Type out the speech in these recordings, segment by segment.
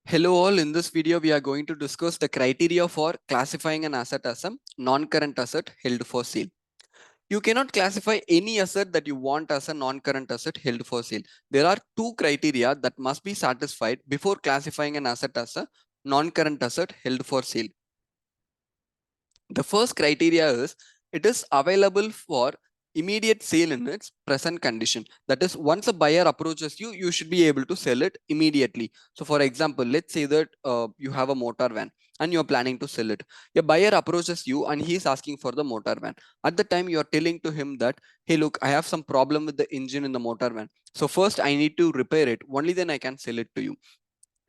Hello all, in this video we are going to discuss the criteria for classifying an asset as a non-current asset held for sale. You cannot classify any asset that you want as a non-current asset held for sale. There are two criteria that must be satisfied before classifying an asset as a non-current asset held for sale. The first criteria is it is available for immediate sale in its present condition. That is, once a buyer approaches you, you should be able to sell it immediately. So for example, let's say that you have a motor van and you're planning to sell it. A buyer approaches you and he's asking for the motor van. At the time you're telling to him that, hey, look, I have some problem with the engine in the motor van. So first I need to repair it. Only then I can sell it to you.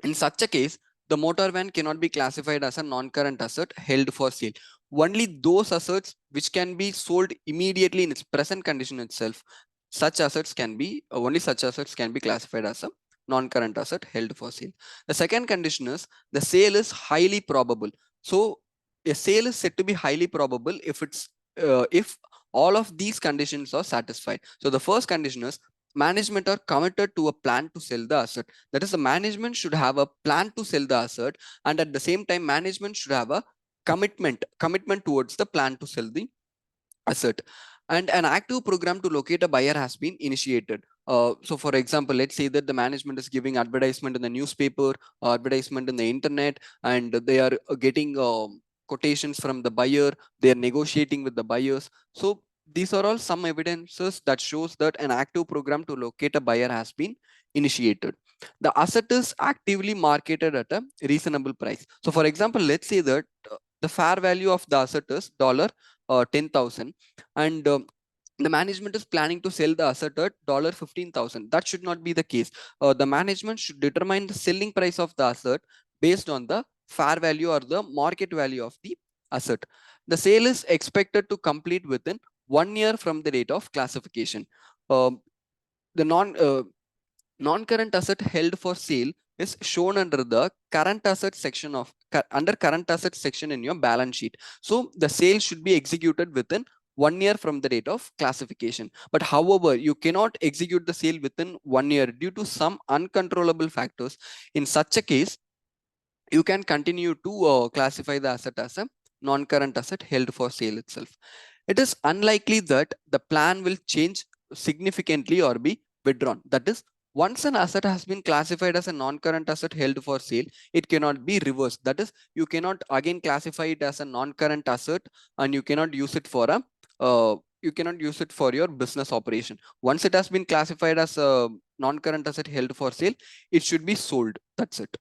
In such a case, the motor van cannot be classified as a non-current asset held for sale. Only those assets which can be sold immediately in its present condition itself, only such assets can be classified as a non-current asset held for sale. The second condition is the sale is highly probable. So a sale is said to be highly probable if all of these conditions are satisfied. So the first condition is management are committed to a plan to sell the asset. That is, the management should have a plan to sell the asset, and at the same time management should have a commitment towards the plan to sell the asset. And an active program to locate a buyer has been initiated. So for example, let's say that the management is giving advertisement in the newspaper, advertisement in the internet, and they are getting quotations from the buyer. They are negotiating with the buyers. So these are all some evidences that shows that an active program to locate a buyer has been initiated. The asset is actively marketed at a reasonable price. So for example, let's say that the fair value of the asset is $10,000, and the management is planning to sell the asset at $15,000. That should not be the case. The management should determine the selling price of the asset based on the fair value or the market value of the asset. The sale is expected to complete within 1 year from the date of classification. The non-current asset held for sale is shown under the current asset section in your balance sheet. So the sale should be executed within 1 year from the date of classification. But however, you cannot execute the sale within 1 year due to some uncontrollable factors. In such a case, you can continue to classify the asset as a non-current asset held for sale itself. It is unlikely that the plan will change significantly or be withdrawn. That is, once an asset has been classified as a non-current asset held for sale, it cannot be reversed. That is, you cannot again classify it as a non-current asset and you cannot use it for your business operation. Once it has been classified as a non-current asset held for sale, it should be sold. That's it.